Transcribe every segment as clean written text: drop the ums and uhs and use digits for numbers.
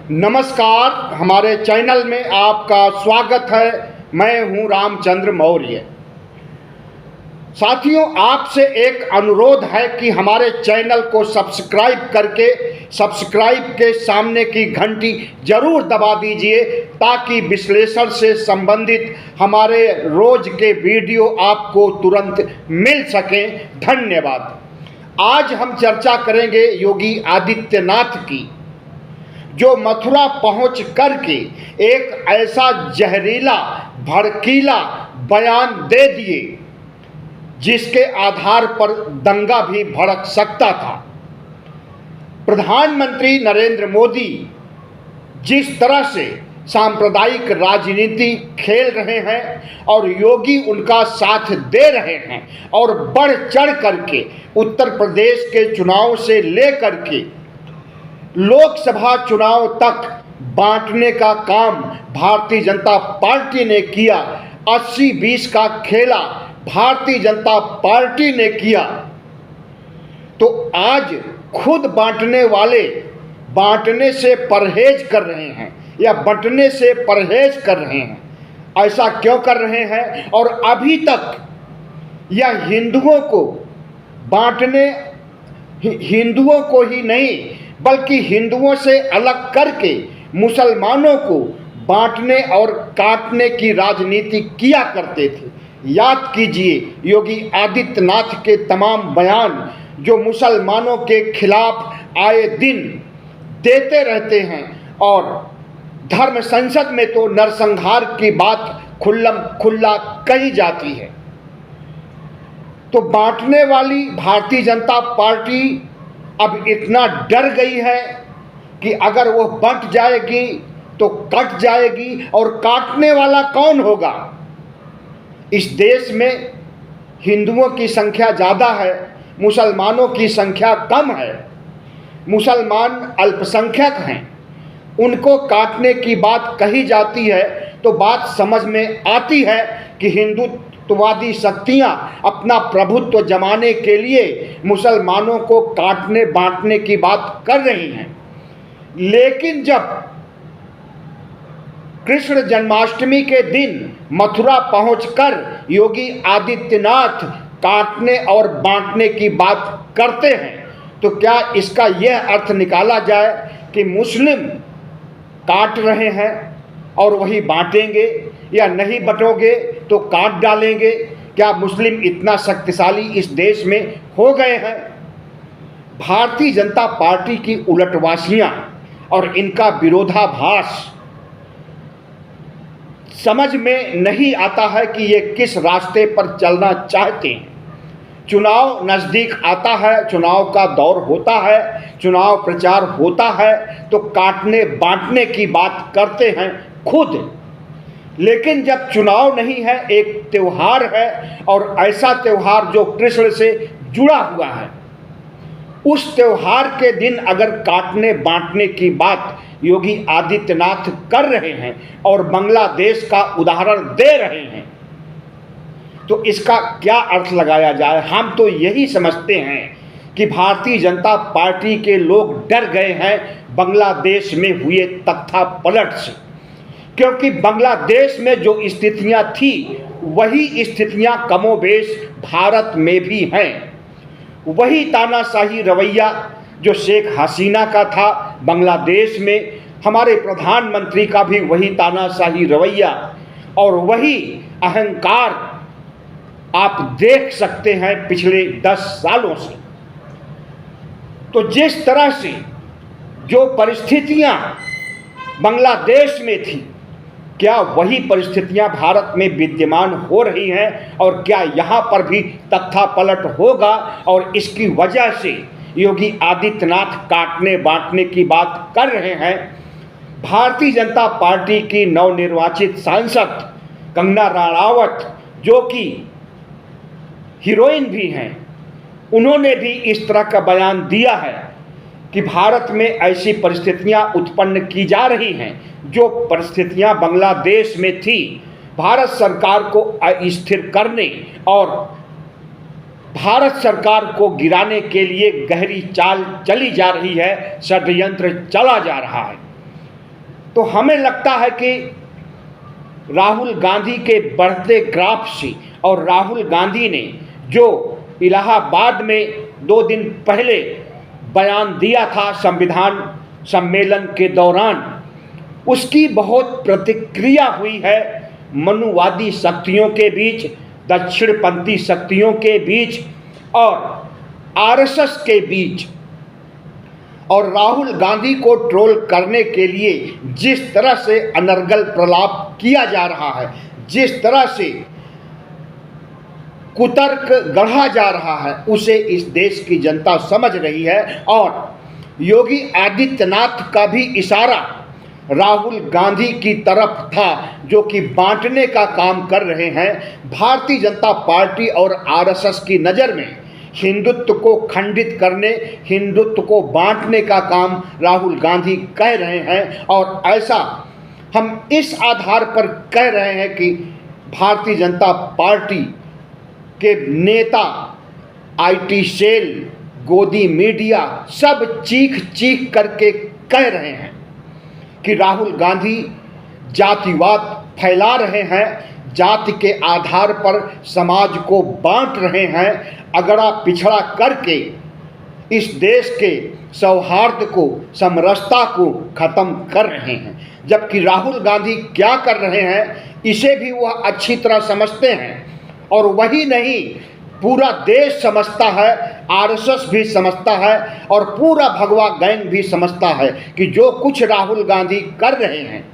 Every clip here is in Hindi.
नमस्कार, हमारे चैनल में आपका स्वागत है। मैं हूं रामचंद्र मौर्य। साथियों, आपसे एक अनुरोध है कि हमारे चैनल को सब्सक्राइब करके सब्सक्राइब के सामने की घंटी जरूर दबा दीजिए ताकि विश्लेषण से संबंधित हमारे रोज के वीडियो आपको तुरंत मिल सकें। धन्यवाद। आज हम चर्चा करेंगे योगी आदित्यनाथ की, जो मथुरा पहुंच करके एक ऐसा जहरीला भड़कीला बयान दे दिए जिसके आधार पर दंगा भी भड़क सकता था। प्रधानमंत्री नरेंद्र मोदी जिस तरह से सांप्रदायिक राजनीति खेल रहे हैं और योगी उनका साथ दे रहे हैं और बढ़ चढ़ करके उत्तर प्रदेश के चुनाव से लेकर के लोकसभा चुनाव तक बांटने का काम भारतीय जनता पार्टी ने किया। 80-20 का खेला भारतीय जनता पार्टी ने किया, तो आज खुद बांटने वाले बांटने से परहेज कर रहे हैं या बंटने से परहेज कर रहे हैं। ऐसा क्यों कर रहे हैं? और अभी तक यह हिंदुओं को बांटने, हिंदुओं को ही नहीं बल्कि हिंदुओं से अलग करके मुसलमानों को बांटने और काटने की राजनीति किया करते थे। याद कीजिए योगी आदित्यनाथ के तमाम बयान जो मुसलमानों के खिलाफ आए दिन देते रहते हैं, और धर्म संसद में तो नरसंहार की बात खुल्लम खुल्ला कही जाती है। तो बांटने वाली भारतीय जनता पार्टी अब इतना डर गई है कि अगर वो बंट जाएगी तो कट जाएगी, और काटने वाला कौन होगा? इस देश में हिंदुओं की संख्या ज़्यादा है, मुसलमानों की संख्या कम है। मुसलमान अल्पसंख्यक हैं, उनको काटने की बात कही जाती है तो बात समझ में आती है कि हिंदुत्ववादी शक्तियां अपना प्रभुत्व जमाने के लिए मुसलमानों को काटने बांटने की बात कर रही हैं। लेकिन जब कृष्ण जन्माष्टमी के दिन मथुरा पहुंचकर योगी आदित्यनाथ काटने और बांटने की बात करते हैं, तो क्या इसका यह अर्थ निकाला जाए कि मुस्लिम काट रहे हैं और वही बांटेंगे, या नहीं बटोगे तो काट डालेंगे? क्या मुस्लिम इतना शक्तिशाली इस देश में हो गए हैं? भारतीय जनता पार्टी की उलटवासियां और इनका विरोधाभास समझ में नहीं आता है कि ये किस रास्ते पर चलना चाहते हैं। चुनाव नज़दीक आता है, चुनाव का दौर होता है, चुनाव प्रचार होता है, तो काटने बांटने की बात करते हैं खुद। लेकिन जब चुनाव नहीं है, एक त्यौहार है, और ऐसा त्यौहार जो कृष्ण से जुड़ा हुआ है, उस त्यौहार के दिन अगर काटने बांटने की बात योगी आदित्यनाथ कर रहे हैं और बांग्लादेश का उदाहरण दे रहे हैं, तो इसका क्या अर्थ लगाया जाए? हम तो यही समझते हैं कि भारतीय जनता पार्टी के लोग डर गए हैं बांग्लादेश में हुए तख्तापलट से, क्योंकि बांग्लादेश में जो स्थितियां थी वही स्थितियां कमोबेश भारत में भी हैं। वही तानाशाही रवैया जो शेख हसीना का था बांग्लादेश में, हमारे प्रधानमंत्री का भी वही तानाशाही रवैया और वही अहंकार आप देख सकते हैं पिछले 10 सालों से। तो जिस तरह से जो परिस्थितियां बांग्लादेश में थी, क्या वही परिस्थितियां भारत में विद्यमान हो रही हैं? और क्या यहाँ पर भी तख्तापलट होगा? और इसकी वजह से योगी आदित्यनाथ काटने बांटने की बात कर रहे हैं। भारतीय जनता पार्टी की नवनिर्वाचित सांसद कंगना राणावत, जो कि हीरोइन भी हैं, उन्होंने भी इस तरह का बयान दिया है कि भारत में ऐसी परिस्थितियां उत्पन्न की जा रही हैं जो परिस्थितियां बांग्लादेश में थी। भारत सरकार को अस्थिर करने और भारत सरकार को गिराने के लिए गहरी चाल चली जा रही है, षड्यंत्र चला जा रहा है। तो हमें लगता है कि राहुल गांधी के बढ़ते ग्राफ से और राहुल गांधी ने जो इलाहाबाद में 2 दिन पहले बयान दिया था संविधान सम्मेलन के दौरान, उसकी बहुत प्रतिक्रिया हुई है मनुवादी शक्तियों के बीच, दक्षिणपंथी शक्तियों के बीच और आरएसएस के बीच। और राहुल गांधी को ट्रोल करने के लिए जिस तरह से अनर्गल प्रलाप किया जा रहा है, जिस तरह से कुतर्क गढ़ा जा रहा है, उसे इस देश की जनता समझ रही है। और योगी आदित्यनाथ का भी इशारा राहुल गांधी की तरफ था, जो कि बांटने का काम कर रहे हैं। भारतीय जनता पार्टी और आरएसएस की नज़र में हिंदुत्व को खंडित करने, हिंदुत्व को बांटने का काम राहुल गांधी कह रहे हैं। और ऐसा हम इस आधार पर कह रहे हैं कि भारतीय जनता पार्टी के नेता, आईटी सेल, गोदी मीडिया सब चीख चीख करके कह रहे हैं कि राहुल गांधी जातिवाद फैला रहे हैं, जाति के आधार पर समाज को बांट रहे हैं, अगड़ा पिछड़ा करके इस देश के सौहार्द को, समरसता को खत्म कर रहे हैं। जबकि राहुल गांधी क्या कर रहे हैं इसे भी वह अच्छी तरह समझते हैं। और वही नहीं, पूरा देश समझता है, आरएसएस भी समझता है और पूरा भगवा गैंग भी समझता है कि जो कुछ राहुल गांधी कर रहे हैं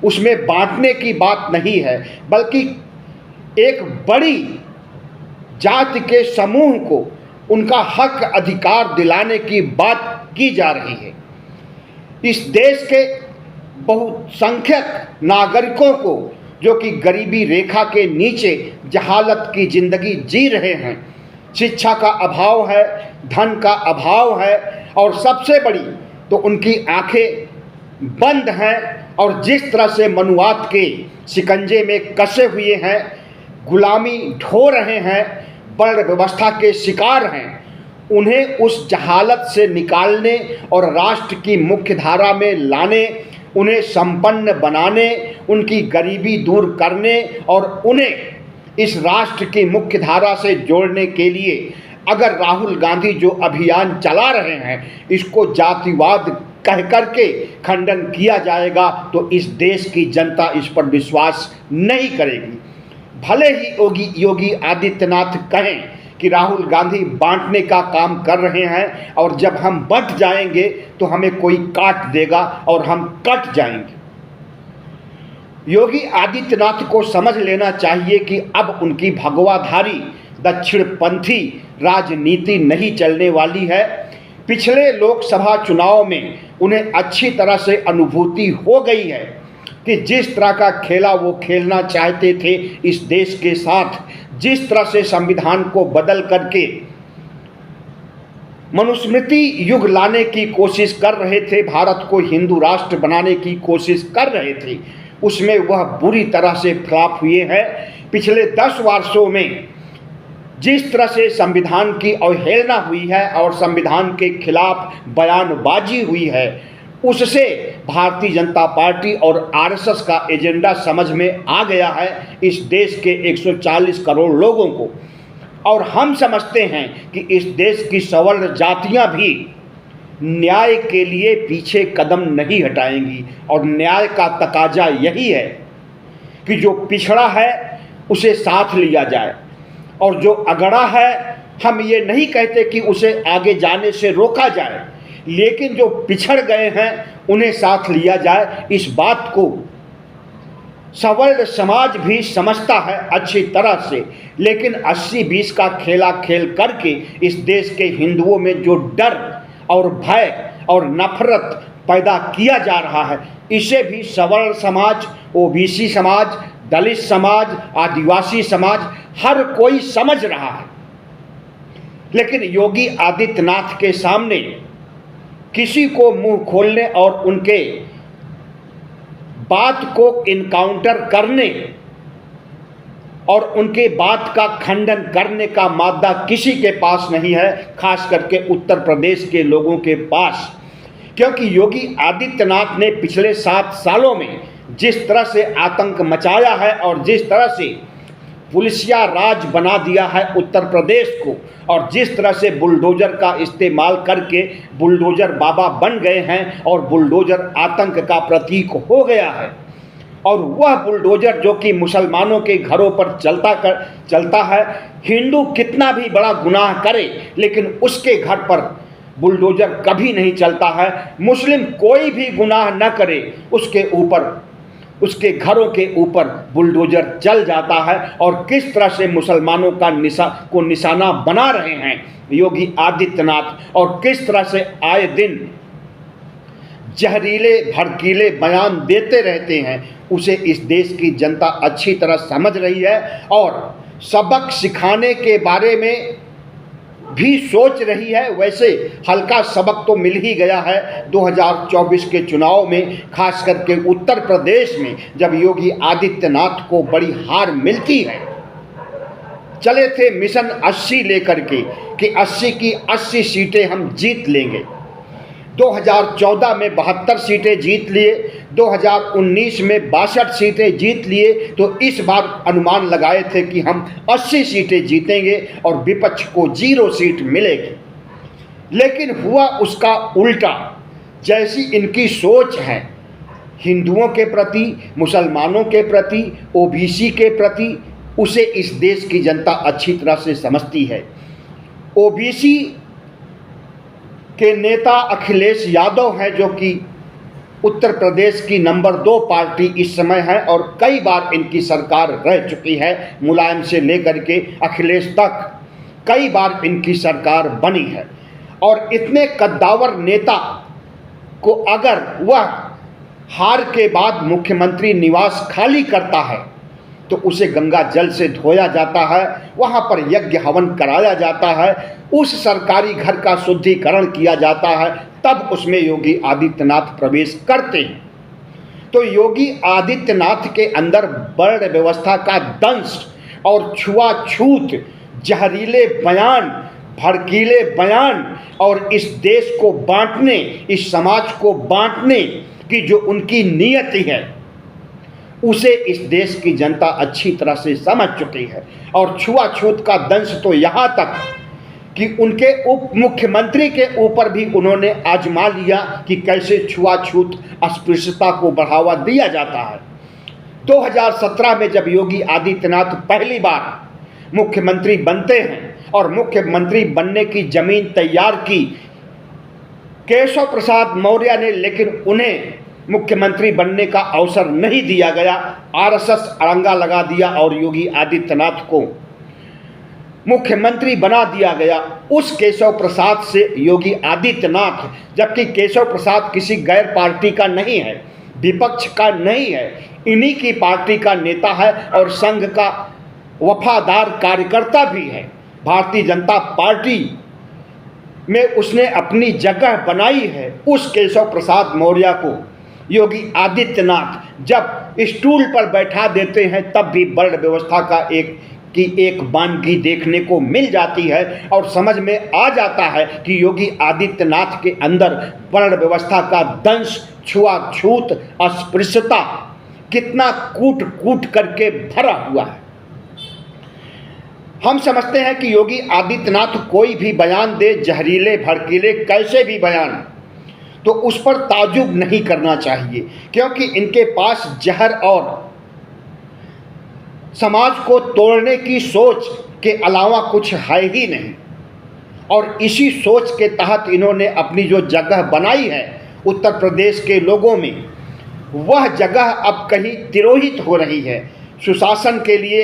उसमें बांटने की बात नहीं है, बल्कि एक बड़ी जाति के समूह को उनका हक अधिकार दिलाने की बात की जा रही है। इस देश के बहुसंख्यक नागरिकों को, जो कि गरीबी रेखा के नीचे जहालत की ज़िंदगी जी रहे हैं, शिक्षा का अभाव है, धन का अभाव है और सबसे बड़ी तो उनकी आंखें बंद हैं। और जिस तरह से मनुवाद के शिकंजे में कसे हुए हैं, गुलामी ढो रहे हैं, वर्ण व्यवस्था के शिकार हैं, उन्हें उस जहालत से निकालने और राष्ट्र की मुख्य धारा में लाने, उन्हें संपन्न बनाने, उनकी गरीबी दूर करने और उन्हें इस राष्ट्र की मुख्य धारा से जोड़ने के लिए अगर राहुल गांधी जो अभियान चला रहे हैं इसको जातिवाद कह करके खंडन किया जाएगा तो इस देश की जनता इस पर विश्वास नहीं करेगी। भले ही योगी आदित्यनाथ कहें कि राहुल गांधी बांटने का काम कर रहे हैं और जब हम बंट जाएंगे तो हमें कोई काट देगा और हम कट जाएंगे। योगी आदित्यनाथ को समझ लेना चाहिए कि अब उनकी भगवाधारी दक्षिणपंथी राजनीति नहीं चलने वाली है। पिछले लोकसभा चुनाव में उन्हें अच्छी तरह से अनुभूति हो गई है कि जिस तरह का खेला वो खेलना चाहते थे इस देश के साथ, जिस तरह से संविधान को बदल करके मनुस्मृति युग लाने की कोशिश कर रहे थे, भारत को हिंदू राष्ट्र बनाने की कोशिश कर रहे थे, उसमें वह बुरी तरह से फ्लॉप हुए हैं। पिछले 10 वर्षों में जिस तरह से संविधान की अवहेलना हुई है और संविधान के खिलाफ बयानबाजी हुई है, उससे भारतीय जनता पार्टी और आरएसएस का एजेंडा समझ में आ गया है इस देश के 140 करोड़ लोगों को। और हम समझते हैं कि इस देश की सवर्ण जातियां भी न्याय के लिए पीछे कदम नहीं हटाएंगी। और न्याय का तकाजा यही है कि जो पिछड़ा है उसे साथ लिया जाए और जो अगड़ा है, हम ये नहीं कहते कि उसे आगे जाने से रोका जाए, लेकिन जो पिछड़ गए हैं उन्हें साथ लिया जाए। इस बात को सवर्ण समाज भी समझता है अच्छी तरह से, लेकिन 80-20 का खेला खेल करके इस देश के हिंदुओं में जो डर और भय और नफरत पैदा किया जा रहा है, इसे भी सवर्ण समाज, ओबीसी समाज, दलित समाज, आदिवासी समाज, हर कोई समझ रहा है। लेकिन योगी आदित्यनाथ के सामने किसी को मुंह खोलने और उनके बात को इनकाउंटर करने और उनके बात का खंडन करने का मादा किसी के पास नहीं है, खास करके उत्तर प्रदेश के लोगों के पास। क्योंकि योगी आदित्यनाथ ने पिछले 7 सालों में जिस तरह से आतंक मचाया है और जिस तरह से पुलिसिया राज बना दिया है उत्तर प्रदेश को, और जिस तरह से बुलडोजर का इस्तेमाल करके बुलडोजर बाबा बन गए हैं और बुलडोजर आतंक का प्रतीक हो गया है, और वह बुलडोजर जो कि मुसलमानों के घरों पर चलता है, हिंदू कितना भी बड़ा गुनाह करे लेकिन उसके घर पर बुलडोजर कभी नहीं चलता है। मुस्लिम कोई भी गुनाह न करे उसके ऊपर, उसके घरों के ऊपर बुलडोजर चल जाता है। और किस तरह से मुसलमानों का निशाना बना रहे हैं योगी आदित्यनाथ, और किस तरह से आए दिन जहरीले भड़कीले बयान देते रहते हैं, उसे इस देश की जनता अच्छी तरह समझ रही है और सबक सिखाने के बारे में भी सोच रही है। वैसे हल्का सबक तो मिल ही गया है 2024 के चुनाव में, खास करके उत्तर प्रदेश में जब योगी आदित्यनाथ को बड़ी हार मिलती है। चले थे मिशन 80 लेकर के कि 80 की 80 सीटें हम जीत लेंगे। 2014 में 72 सीटें जीत लिए, 2019 में 62 सीटें जीत लिए, तो इस बार अनुमान लगाए थे कि हम 80 सीटें जीतेंगे और विपक्ष को 0 सीट मिलेगी। लेकिन हुआ उसका उल्टा। जैसी इनकी सोच है हिंदुओं के प्रति, मुसलमानों के प्रति, ओबीसी के प्रति, उसे इस देश की जनता अच्छी तरह से समझती है। ओबीसी के नेता अखिलेश यादव हैं जो कि उत्तर प्रदेश की नंबर 2 पार्टी इस समय है और कई बार इनकी सरकार रह चुकी है। मुलायम से लेकर के अखिलेश तक कई बार इनकी सरकार बनी है। और इतने कद्दावर नेता को अगर वह हार के बाद मुख्यमंत्री निवास खाली करता है तो उसे गंगा जल से धोया जाता है, वहाँ पर यज्ञ हवन कराया जाता है, उस सरकारी घर का शुद्धिकरण किया जाता है, तब उसमें योगी आदित्यनाथ प्रवेश करते हैं। तो योगी आदित्यनाथ के अंदर वर्ण व्यवस्था का दंश और छुआछूत, जहरीले बयान, भड़कीले बयान और इस देश को बांटने, इस समाज को बांटने की जो उनकी नियति है, उसे इस देश की जनता अच्छी तरह से समझ चुकी है। और छुआछूत का दंश तो यहाँ तक कि उनके उप मुख्यमंत्री के ऊपर भी उन्होंने आजमा लिया कि कैसे छुआछूत अस्पृश्यता को बढ़ावा दिया जाता है। 2017 में जब योगी आदित्यनाथ पहली बार मुख्यमंत्री बनते हैं और मुख्यमंत्री बनने की जमीन तैयार की केशव प्रसाद मौर्य ने, लेकिन उन्हें मुख्यमंत्री बनने का अवसर नहीं दिया गया। आरएसएस अड़ंगा लगा दिया और योगी आदित्यनाथ को मुख्यमंत्री बना दिया गया। उस केशव प्रसाद से योगी आदित्यनाथ, जबकि केशव प्रसाद किसी गैर पार्टी का नहीं है, विपक्ष का नहीं है, इन्हीं की पार्टी का नेता है और संघ का वफादार कार्यकर्ता भी है। भारतीय जनता पार्टी में उसने अपनी जगह बनाई है। उस केशव प्रसाद मौर्य को योगी आदित्यनाथ जब स्टूल पर बैठा देते हैं तब भी वर्ण व्यवस्था का एक वानगी देखने को मिल जाती है और समझ में आ जाता है कि योगी आदित्यनाथ के अंदर वर्ण व्यवस्था का दंश, छुआछूत, अस्पृश्यता कितना कूट कूट करके भरा हुआ है। हम समझते हैं कि योगी आदित्यनाथ कोई भी बयान दे, जहरीले भड़कीले कैसे भी बयान, तो उस पर ताजुब नहीं करना चाहिए, क्योंकि इनके पास जहर और समाज को तोड़ने की सोच के अलावा कुछ है ही नहीं। और इसी सोच के तहत इन्होंने अपनी जो जगह बनाई है उत्तर प्रदेश के लोगों में, वह जगह अब कहीं तिरोहित हो रही है। सुशासन के लिए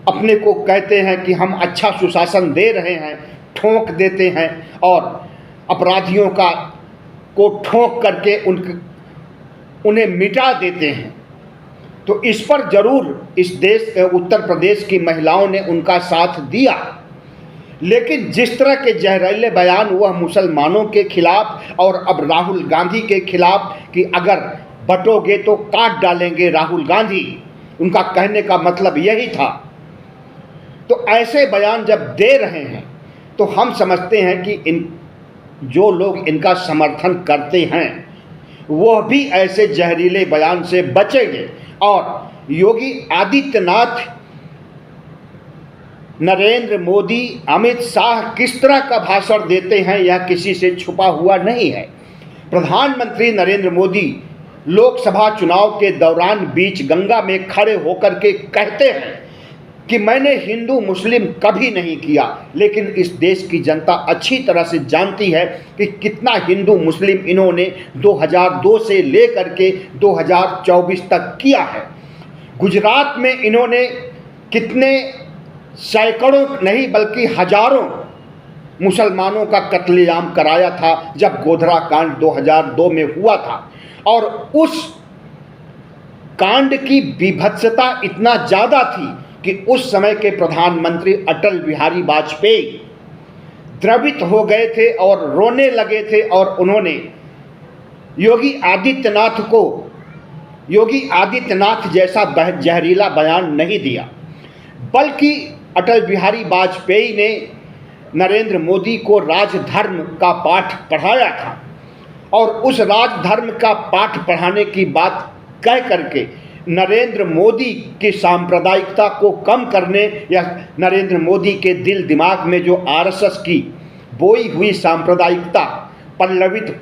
अपने को कहते हैं कि हम अच्छा सुशासन दे रहे हैं, ठोक देते हैं और अपराधियों को ठोक करके उन्हें मिटा देते हैं। तो इस पर जरूर इस देश उत्तर प्रदेश की महिलाओं ने उनका साथ दिया, लेकिन जिस तरह के जहरीले बयान वह मुसलमानों के खिलाफ और अब राहुल गांधी के खिलाफ कि अगर बटोगे तो काट डालेंगे राहुल गांधी, उनका कहने का मतलब यही था। तो ऐसे बयान जब दे रहे हैं तो हम समझते हैं कि इन जो लोग इनका समर्थन करते हैं वह भी ऐसे जहरीले बयान से बचेंगे। और योगी आदित्यनाथ, नरेंद्र मोदी, अमित शाह किस तरह का भाषण देते हैं यह किसी से छुपा हुआ नहीं है। प्रधानमंत्री नरेंद्र मोदी लोकसभा चुनाव के दौरान बीच गंगा में खड़े होकर के कहते हैं कि मैंने हिंदू मुस्लिम कभी नहीं किया, लेकिन इस देश की जनता अच्छी तरह से जानती है कि कितना हिंदू मुस्लिम इन्होंने 2002 से लेकर के 2024 तक किया है। गुजरात में इन्होंने कितने सैकड़ों नहीं बल्कि हजारों मुसलमानों का कत्लेआम कराया था जब गोधरा कांड 2002 में हुआ था। और उस कांड की विभत्सता इतना ज़्यादा थी कि उस समय के प्रधानमंत्री अटल बिहारी वाजपेयी द्रवित हो गए थे और रोने लगे थे, और उन्होंने योगी आदित्यनाथ जैसा जहरीला बयान नहीं दिया, बल्कि अटल बिहारी वाजपेयी ने नरेंद्र मोदी को राजधर्म का पाठ पढ़ाया था। और उस राजधर्म का पाठ पढ़ाने की बात कह करके नरेंद्र मोदी की सांप्रदायिकता को कम करने या नरेंद्र मोदी के दिल दिमाग में जो आरएसएस की बोई हुई सांप्रदायिकता पल्लवित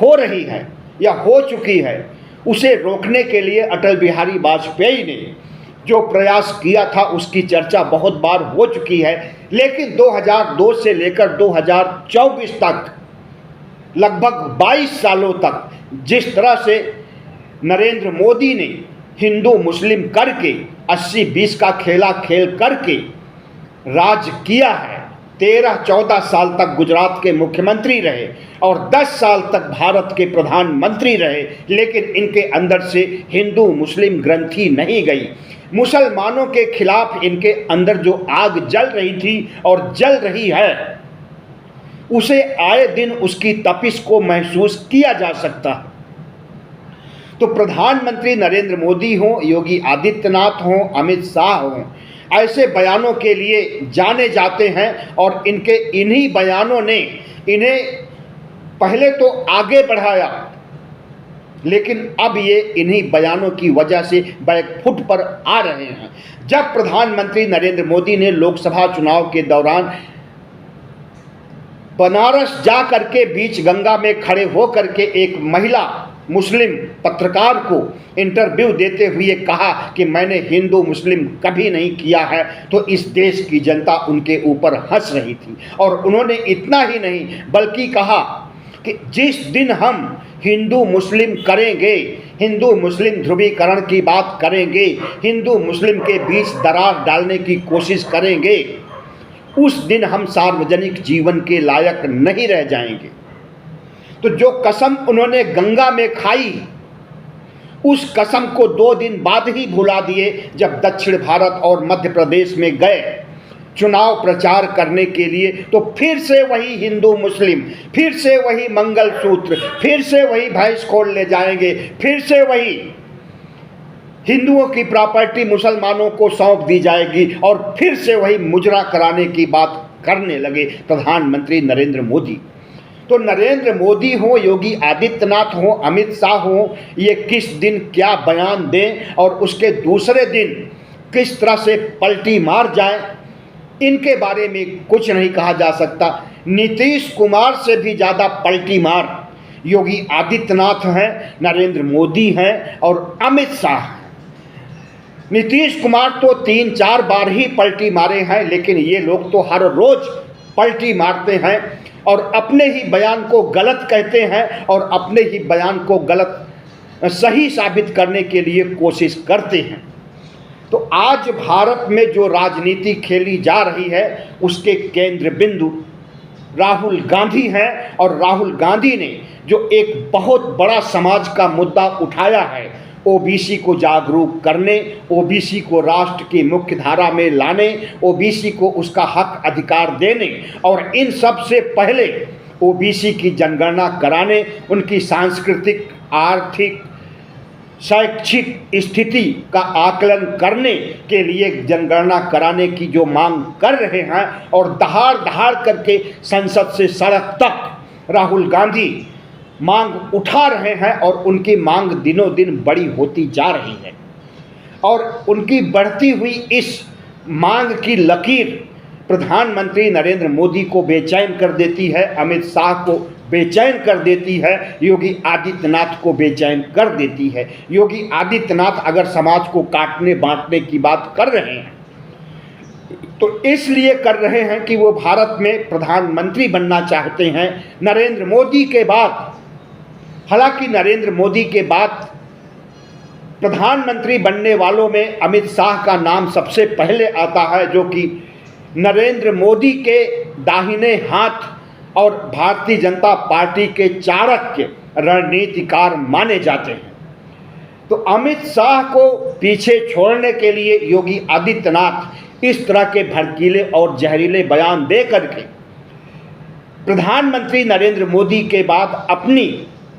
हो रही है या हो चुकी है, उसे रोकने के लिए अटल बिहारी वाजपेयी ने जो प्रयास किया था उसकी चर्चा बहुत बार हो चुकी है। लेकिन 2002 से लेकर 2024 तक लगभग 22 सालों तक जिस तरह से नरेंद्र मोदी ने हिंदू मुस्लिम करके 80-20 का खेला खेल करके राज किया है, 13-14 साल तक गुजरात के मुख्यमंत्री रहे और 10 साल तक भारत के प्रधानमंत्री रहे, लेकिन इनके अंदर से हिंदू मुस्लिम ग्रंथि नहीं गई। मुसलमानों के खिलाफ इनके अंदर जो आग जल रही थी और जल रही है, उसे आए दिन उसकी तपिश को महसूस किया जा सकता है। तो प्रधानमंत्री नरेंद्र मोदी हों, योगी आदित्यनाथ हों, अमित शाह हों, ऐसे बयानों के लिए जाने जाते हैं और इनके इन्हीं बयानों ने इन्हें पहले तो आगे बढ़ाया, लेकिन अब ये इन्हीं बयानों की वजह से बैकफुट पर आ रहे हैं। जब प्रधानमंत्री नरेंद्र मोदी ने लोकसभा चुनाव के दौरान बनारस जा करके बीच गंगा में खड़े होकर के एक महिला मुस्लिम पत्रकार को इंटरव्यू देते हुए कहा कि मैंने हिंदू मुस्लिम कभी नहीं किया है, तो इस देश की जनता उनके ऊपर हंस रही थी। और उन्होंने इतना ही नहीं बल्कि कहा कि जिस दिन हम हिंदू मुस्लिम करेंगे, हिंदू मुस्लिम ध्रुवीकरण की बात करेंगे, हिंदू मुस्लिम के बीच दरार डालने की कोशिश करेंगे, उस दिन हम सार्वजनिक जीवन के लायक नहीं रह जाएंगे। तो जो कसम उन्होंने गंगा में खाई, उस कसम को 2 दिन बाद ही भुला दिए जब दक्षिण भारत और मध्य प्रदेश में गए चुनाव प्रचार करने के लिए। तो फिर से वही हिंदू मुस्लिम, फिर से वही मंगलसूत्र, फिर से वही भैंस खोल ले जाएंगे, फिर से वही हिंदुओं की प्रॉपर्टी मुसलमानों को सौंप दी जाएगी, और फिर से वही मुजरा कराने की बात करने लगे प्रधानमंत्री नरेंद्र मोदी। तो नरेंद्र मोदी हो, योगी आदित्यनाथ हो, अमित शाह हो, ये किस दिन क्या बयान दें और उसके दूसरे दिन किस तरह से पलटी मार जाए, इनके बारे में कुछ नहीं कहा जा सकता। नीतीश कुमार से भी ज़्यादा पलटी मार योगी आदित्यनाथ हैं, नरेंद्र मोदी हैं और अमित शाह हैं। नीतीश कुमार तो 3-4 बार ही पलटी मारे हैं, लेकिन ये लोग तो हर रोज पलटी मारते हैं और अपने ही बयान को गलत कहते हैं और अपने ही बयान को गलत सही साबित करने के लिए कोशिश करते हैं। तो आज भारत में जो राजनीति खेली जा रही है उसके केंद्र बिंदु राहुल गांधी हैं, और राहुल गांधी ने जो एक बहुत बड़ा समाज का मुद्दा उठाया है, ओबीसी को जागरूक करने, ओबीसी को राष्ट्र की मुख्य धारा में लाने, ओबीसी को उसका हक अधिकार देने और इन सब से पहले ओबीसी की जनगणना कराने, उनकी सांस्कृतिक, आर्थिक, शैक्षिक स्थिति का आकलन करने के लिए जनगणना कराने की जो मांग कर रहे हैं और दहाड़ दहाड़ करके संसद से सड़क तक राहुल गांधी मांग उठा रहे हैं और उनकी मांग दिनों दिन बड़ी होती जा रही है। और उनकी बढ़ती हुई इस मांग की लकीर प्रधानमंत्री नरेंद्र मोदी को बेचैन कर देती है, अमित शाह को बेचैन कर देती है, योगी आदित्यनाथ को बेचैन कर देती है। योगी आदित्यनाथ अगर समाज को काटने बांटने की बात कर रहे हैं तो इसलिए कर रहे हैं कि वो भारत में प्रधानमंत्री बनना चाहते हैं नरेंद्र मोदी के बाद। हालांकि नरेंद्र मोदी के बाद प्रधानमंत्री बनने वालों में अमित शाह का नाम सबसे पहले आता है, जो कि नरेंद्र मोदी के दाहिने हाथ और भारतीय जनता पार्टी के चाणक्य रणनीतिकार माने जाते हैं। तो अमित शाह को पीछे छोड़ने के लिए योगी आदित्यनाथ इस तरह के भड़कीले और जहरीले बयान दे करके प्रधानमंत्री नरेंद्र मोदी के बाद अपनी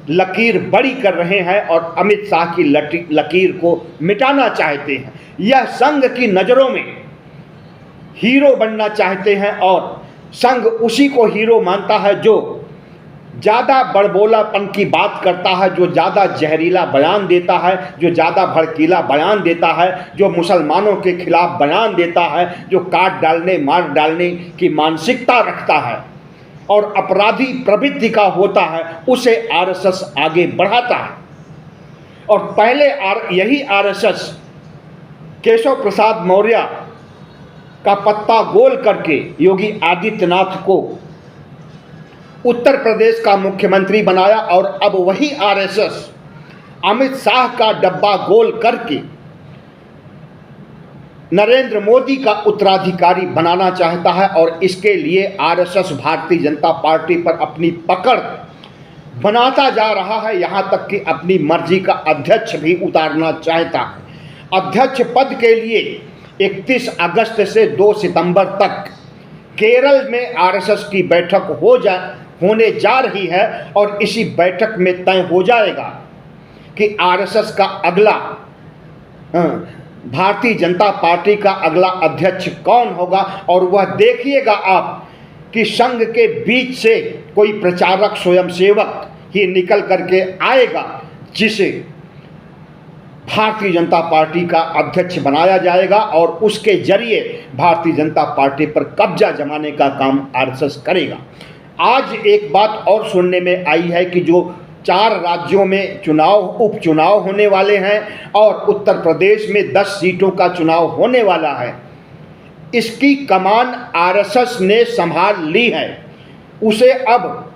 लकीर बड़ी कर रहे हैं और अमित शाह की लकीर को मिटाना चाहते हैं। यह संघ की नज़रों में हीरो बनना चाहते हैं और संघ उसी को हीरो मानता है जो ज़्यादा बड़बोलापन की बात करता है, जो ज़्यादा जहरीला बयान देता है, जो ज़्यादा भड़कीला बयान देता है, जो मुसलमानों के खिलाफ बयान देता है, जो काट डालने मार डालने की मानसिकता रखता है और अपराधी प्रवृत्ति का होता है, उसे आरएसएस आगे बढ़ाता है। और पहले यही आरएसएस केशव प्रसाद मौर्य का पत्ता गोल करके योगी आदित्यनाथ को उत्तर प्रदेश का मुख्यमंत्री बनाया और अब वही आरएसएस अमित शाह का डब्बा गोल करके नरेंद्र मोदी का उत्तराधिकारी बनाना चाहता है। और इसके लिए आरएसएस भारतीय जनता पार्टी पर अपनी पकड़ बनाता जा रहा है, यहाँ तक कि अपनी मर्जी का अध्यक्ष भी उतारना चाहता है। अध्यक्ष पद के लिए 31 अगस्त से 2 सितंबर तक केरल में आरएसएस की बैठक होने जा रही है और इसी बैठक में तय हो जाएगा कि आरएसएस का अगला भारतीय जनता पार्टी का अगला अध्यक्ष कौन होगा। और वह देखिएगा आप कि संघ के बीच से कोई प्रचारक स्वयंसेवक ही निकल करके आएगा जिसे भारतीय जनता पार्टी का अध्यक्ष बनाया जाएगा और उसके जरिए भारतीय जनता पार्टी पर कब्जा जमाने का काम आरएसएस करेगा। आज एक बात और सुनने में आई है कि जो 4 राज्यों में उपचुनाव होने वाले हैं और उत्तर प्रदेश में 10 सीटों का चुनाव होने वाला है, इसकी कमान आरएसएस ने संभाल ली है। उसे अब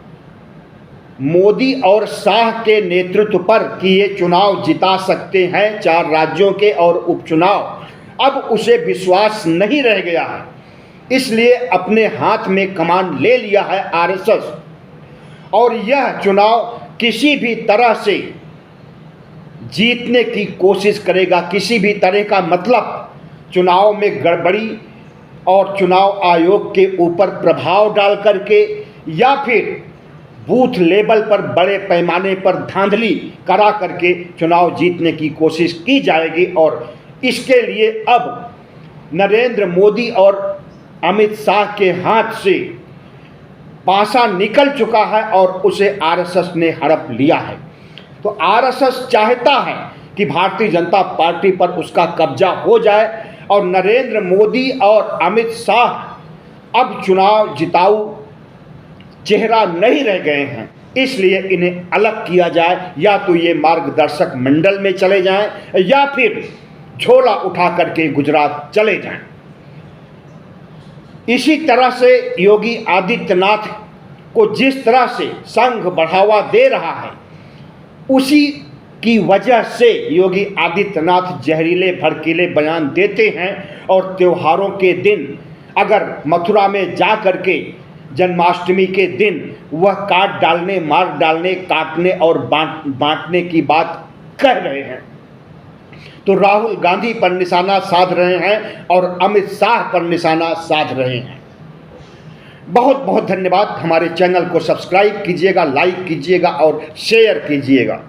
मोदी और शाह के नेतृत्व पर कि ये चुनाव जिता सकते हैं 4 राज्यों के और उपचुनाव, अब उसे विश्वास नहीं रह गया है। इसलिए अपने हाथ में कमान ले लिया है आरएसएस और यह चुनाव किसी भी तरह से जीतने की कोशिश करेगा। किसी भी तरह का मतलब चुनाव में गड़बड़ी और चुनाव आयोग के ऊपर प्रभाव डाल करके या फिर बूथ लेवल पर बड़े पैमाने पर धांधली करा करके चुनाव जीतने की कोशिश की जाएगी। और इसके लिए अब नरेंद्र मोदी और अमित शाह के हाथ से पासा निकल चुका है और उसे आरएसएस ने हड़प लिया है। तो आरएसएस चाहता है कि भारतीय जनता पार्टी पर उसका कब्जा हो जाए और नरेंद्र मोदी और अमित शाह अब चुनाव जिताऊ चेहरा नहीं रह गए हैं, इसलिए इन्हें अलग किया जाए। या तो ये मार्गदर्शक मंडल में चले जाएं या फिर झोला उठा करके गुजरात चले जाएं। इसी तरह से योगी आदित्यनाथ को जिस तरह से संघ बढ़ावा दे रहा है, उसी की वजह से योगी आदित्यनाथ जहरीले भड़कीले बयान देते हैं। और त्योहारों के दिन अगर मथुरा में जा करके जन्माष्टमी के दिन वह काट डालने मार डालने काटने और बांटने की बात कह रहे हैं, तो राहुल गांधी पर निशाना साध रहे हैं और अमित शाह पर निशाना साध रहे हैं। बहुत बहुत धन्यवाद। हमारे चैनल को सब्सक्राइब कीजिएगा, लाइक कीजिएगा और शेयर कीजिएगा।